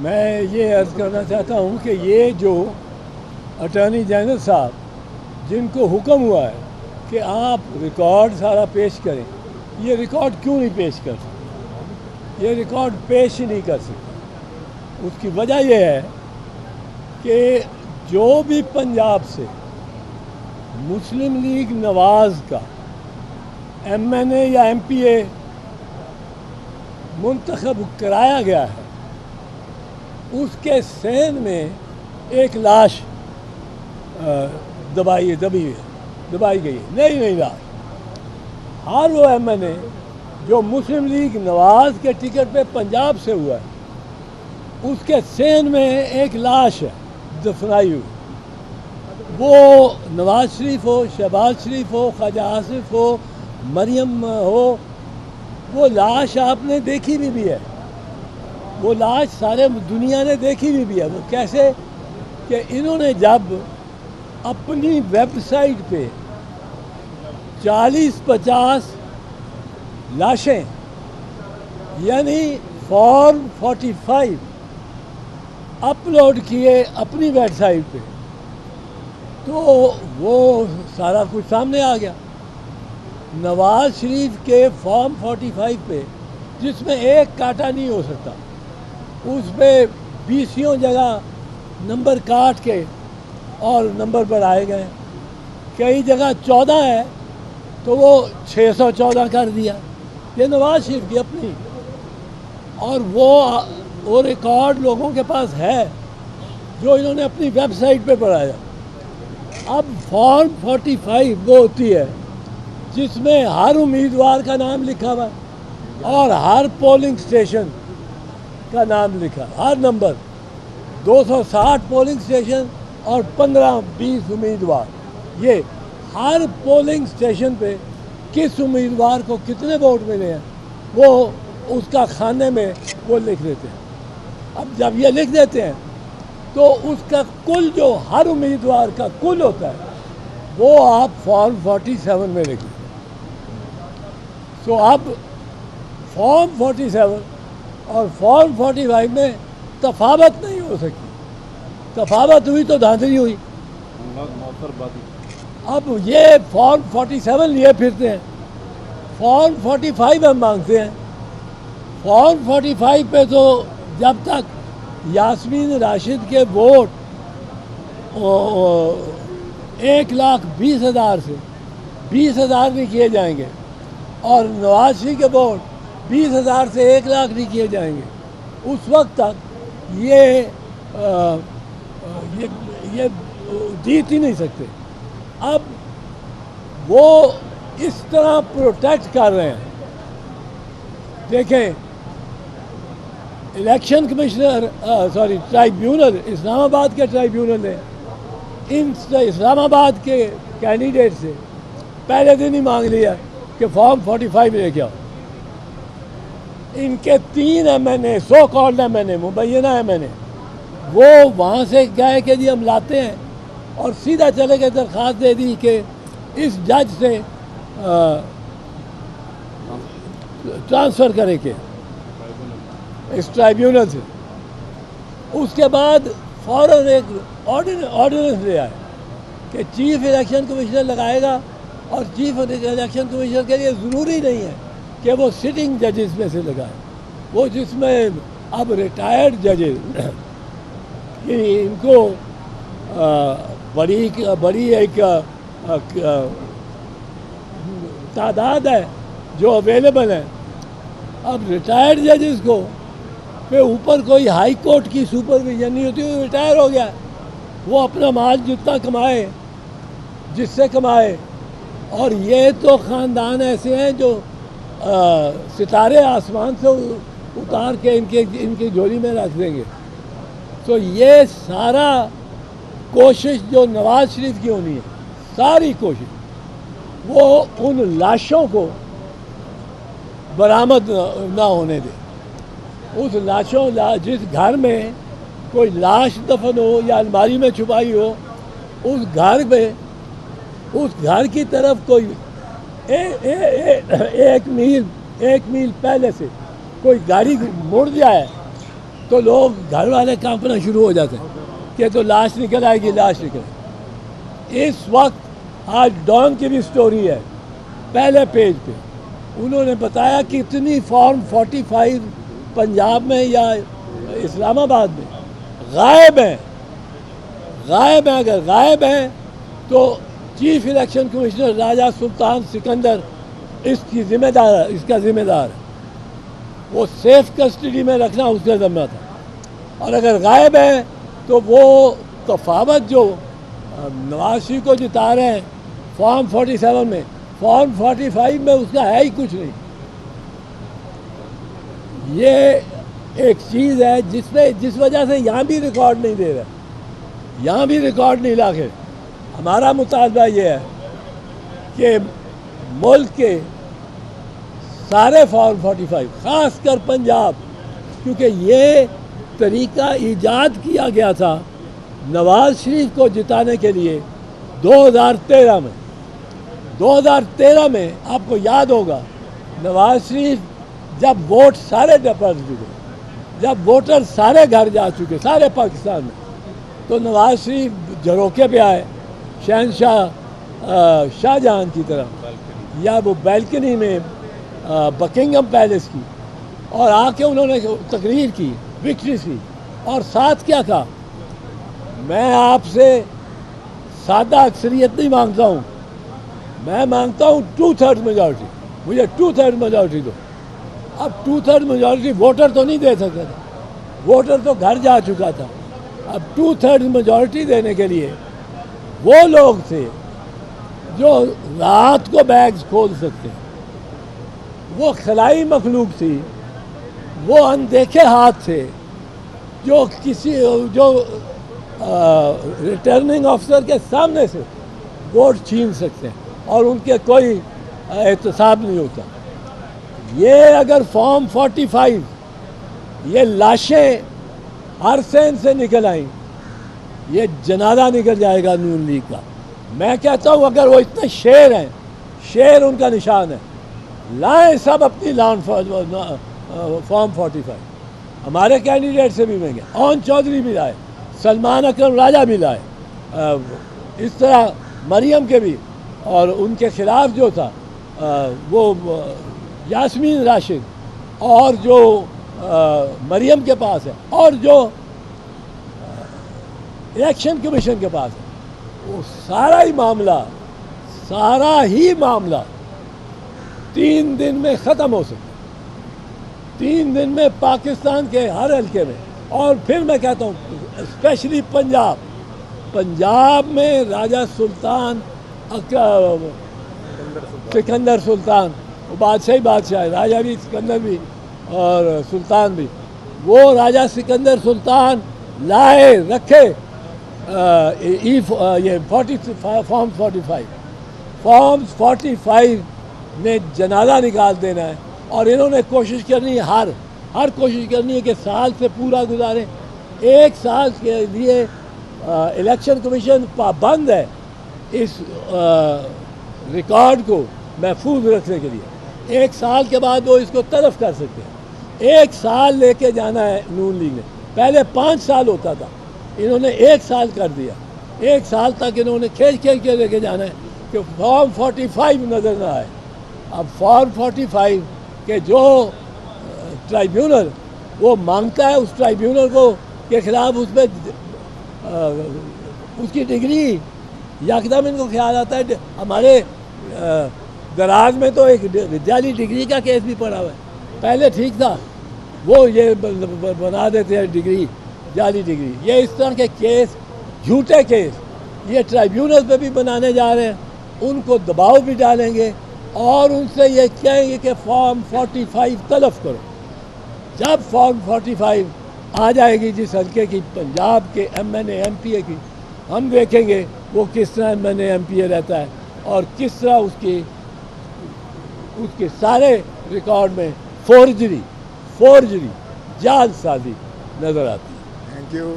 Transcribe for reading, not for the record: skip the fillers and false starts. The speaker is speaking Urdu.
میں یہ عرض کرنا چاہتا ہوں کہ یہ جو اٹارنی جنرل صاحب جن کو حکم ہوا ہے کہ آپ ریکارڈ سارا پیش کریں، یہ ریکارڈ کیوں نہیں پیش کر سکتے؟ یہ ریکارڈ پیش ہی نہیں کر سکتے۔ اس کی وجہ یہ ہے کہ جو بھی پنجاب سے مسلم لیگ نواز کا ایم این اے یا ایم پی اے منتخب کرایا گیا ہے، اس کے صحن میں ایک لاش دبائی گئی ہے، نئی لاش۔ ہر وہ ایم این اے جو مسلم لیگ نواز کے ٹکٹ پہ پنجاب سے ہوا ہے، اس کے صحن میں ایک لاش ہے دفنائی ہوئی۔ وہ نواز شریف ہو، شہباز شریف ہو، خواجہ آصف ہو، مریم ہو، وہ لاش آپ نے دیکھی بھی ہے، وہ لاش سارے دنیا نے دیکھی بھی ہے۔ وہ کیسے کہ انہوں نے جب اپنی ویب سائٹ پہ 40-50 لاشیں یعنی فارم 45 اپلوڈ کیے اپنی ویب سائٹ پہ، تو وہ سارا کچھ سامنے آ گیا۔ نواز شریف کے فارم 45 پہ، جس میں ایک کاٹا نہیں ہو سکتا، اس پہ 20 جگہ نمبر کاٹ کے اور نمبر بڑھائے گئے۔ کئی جگہ 14 ہے تو وہ 614 کر دیا۔ یہ نواز شریف کی اپنی، اور وہ ریکارڈ لوگوں کے پاس ہے جو انہوں نے اپنی ویب سائٹ پہ بڑھایا۔ اب فارم 45 وہ ہوتی ہے جس میں ہر امیدوار کا نام لکھا ہوا ہے اور ہر پولنگ اسٹیشن کا نام لکھا، ہر نمبر 260 پولنگ اسٹیشن اور 15-20 امیدوار، یہ ہر پولنگ اسٹیشن پہ کس امیدوار کو کتنے ووٹ ملے ہیں وہ اس کا خانے میں وہ لکھ دیتے ہیں۔ اب جب یہ لکھ دیتے ہیں تو اس کا کل جو ہر امیدوار کا کل ہوتا ہے وہ آپ فارم 47 میں لکھیں۔ تو اب فارم 47 اور فارم 45 میں تفاوت نہیں ہو سکتی، تفاوت ہوئی تو دھاندلی ہوئی۔ اب یہ فارم 47 لیے پھرتے ہیں، فارم 45 ہم مانگتے ہیں۔ فارم 45 پہ تو جب تک یاسمین راشد کے ووٹ 1,20,000 سے 20,000 نہیں کیے جائیں گے اور نواز شریف کے ووٹ 20,000 سے 1,00,000 نہیں کیے جائیں گے، اس وقت تک یہ جیت ہی نہیں سکتے۔ اب وہ اس طرح پروٹیکٹ کر رہے ہیں۔ دیکھیں، الیکشن کمشنر ٹرائیبیونل، اسلام آباد کے ٹرائیبیونل نے ان اسلام آباد کے کینڈیڈیٹ سے پہلے دن ہی مانگ لیا کہ فارم 45 لے کے آؤ۔ ان کے 3 ایم این اے، سو کالڈ ایم این اے، مبینہ ایم این اے، وہ وہاں سے گئے کہ جی ہم لاتے ہیں، اور سیدھا چلے گئے درخواست دے دی کہ اس جج سے ٹرانسفر کرے کے، اس ٹرائیبیونل سے۔ اس کے بعد فوراً ایک آرڈیننس لے آئے کہ چیف الیکشن کمشنر لگائے گا، اور چیف الیکشن کمشنر کے لیے ضروری نہیں ہے کہ وہ سٹنگ ججز میں سے لگائے، وہ جس میں اب ریٹائرڈ ججز ان کو بڑی ایک تعداد ہے جو اویلیبل ہے۔ اب ریٹائرڈ ججز کو پہ اوپر کوئی ہائی کورٹ کی سپرویژن نہیں ہوتی، وہ ریٹائر ہو گیا، وہ اپنا مال جتنا کمائے جس سے کمائے۔ اور یہ تو خاندان ایسے ہیں جو ستارے آسمان سے اتار کے ان کی جھولی میں رکھ دیں گے۔ تو یہ سارا کوشش جو نواز شریف کی ہونی ہے، ساری کوشش وہ ان لاشوں کو برآمد نہ ہونے دے۔ اس جس گھر میں کوئی لاش دفن ہو یا الماری میں چھپائی ہو، اس گھر میں، اس گھر کی طرف کوئی ایک میل پہلے سے کوئی گاڑی مڑ جائے تو لوگ گھر والے کانپنا شروع ہو جاتے ہیں کہ تو لاش نکل آئے گی، لاش نکل آئے گی۔ اس وقت آج ڈان کی بھی سٹوری ہے، پہلے پیج پہ انہوں نے بتایا کہ اتنی فارم 45 پنجاب میں یا اسلام آباد میں غائب ہیں۔ اگر غائب ہیں تو چیف الیکشن کمشنر راجہ سلطان سکندر اس کا ذمہ دار ہے، وہ سیف کسٹڈی میں رکھنا اس کا ذمہ تھا۔ اور اگر غائب ہے تو وہ تفاوت جو نواز شریف کو جتا رہے ہیں فارم 47 میں، فارم 45 میں اس کا ہے ہی کچھ نہیں۔ یہ ایک چیز ہے جس وجہ سے یہاں بھی ریکارڈ نہیں دے رہا، یہاں بھی ریکارڈ نہیں لا کے۔ ہمارا مطالبہ یہ ہے کہ ملک کے سارے فارم 45 خاص کر پنجاب، کیونکہ یہ طریقہ ایجاد کیا گیا تھا نواز شریف کو جتانے کے لیے 2013 میں۔ 2013 میں آپ کو یاد ہوگا نواز شریف جب ووٹ سارے پڑ چکے، جب ووٹر سارے گھر جا چکے سارے پاکستان میں، تو نواز شریف جھروکے پہ آئے شاہ جہان کی طرف، یا وہ بیلکنی میں بکنگم پیلس کی، اور آ کے انہوں نے تقریر کی وکٹری کی، اور ساتھ کیا کہا، میں آپ سے سادہ اکثریت نہیں مانگتا ہوں، میں مانگتا ہوں 2/3 میجورٹی، مجھے 2/3 میجورٹی دو۔ اب 2/3 میجورٹی ووٹر تو نہیں دے سکتا تھا، ووٹر تو گھر جا چکا تھا۔ اب 2/3 میجورٹی دینے کے لیے وہ لوگ تھے جو رات کو بیگز کھول سکتے، وہ خلائی مخلوق تھی، وہ اندیکھے ہاتھ تھے جو ریٹرننگ آفیسر کے سامنے سے ووٹ چھین سکتے ہیں اور ان کے کوئی احتساب نہیں ہوتا۔ یہ اگر فارم 45 یہ لاشیں ہر سین سے نکل آئیں، یہ جنازہ نکل جائے گا نون لیگ کا۔ میں کہتا ہوں اگر وہ اتنے شیر ہیں، شیر ان کا نشان ہے، لائیں سب اپنی لان فارم 45۔ ہمارے کینڈیڈیٹ سے بھی مہنگے، اون چودھری بھی لائے، سلمان اکرم راجہ بھی لائے، اس طرح مریم کے بھی، اور ان کے خلاف جو تھا وہ یاسمین راشد، اور جو مریم کے پاس ہے، اور جو الیکشن کمیشن کے پاس ہے، وہ سارا ہی معاملہ 3 دن میں ختم ہو سکتا ہے، 3 دن میں پاکستان کے ہر حلقے میں۔ اور پھر میں کہتا ہوں اسپیشلی پنجاب میں راجہ سلطان سکندر سلطان، وہ بادشاہ ہے، راجہ بھی سکندر بھی اور سلطان بھی، وہ راجہ سکندر سلطان لائے رکھے یہ فارم 45 نے جنازہ نکال دینا ہے۔ اور انہوں نے کوشش کرنی ہے، ہر کوشش کرنی ہے کہ سال سے پورا گزارے۔ 1 سال کے لیے الیکشن کمیشن پابند ہے اس ریکارڈ کو محفوظ رکھنے کے لیے۔ 1 سال کے بعد وہ اس کو تلف کر سکتے ہیں۔ 1 سال لے کے جانا ہے نون لیگ نے، پہلے 5 سال ہوتا تھا، انہوں نے 1 سال کر دیا۔ 1 سال تک انہوں نے کھیل کے لے کے جانا ہے کہ فارم 45 نظر نہ آئے۔ اب فارم 45 کے جو ٹرائیبیونل وہ مانگتا ہے، اس ٹرائیبیونل کو کے خلاف اس پہ اس کی ڈگری یکدم ان کو خیال آتا ہے۔ ہمارے دراز میں تو ایک جعلی ڈگری کا کیس بھی پڑا ہوا ہے، پہلے ٹھیک تھا، وہ یہ بنا دیتے ہیں ڈگری، جعلی ڈگری۔ یہ اس طرح کے کیس، جھوٹے کیس یہ ٹرائیبیونل پہ بھی بنانے جا رہے ہیں، ان کو دباؤ بھی ڈالیں گے اور ان سے یہ کہیں گے کہ فارم 45 تلف کرو۔ جب فارم 45 آ جائے گی جس حلقے کی، پنجاب کے M N A M P A کی، ہم دیکھیں گے وہ کس طرح M N A M P A رہتا ہے اور کس طرح اس کے سارے ریکارڈ میں فورجری جعل سازی نظر آتی ہے۔ Thank you.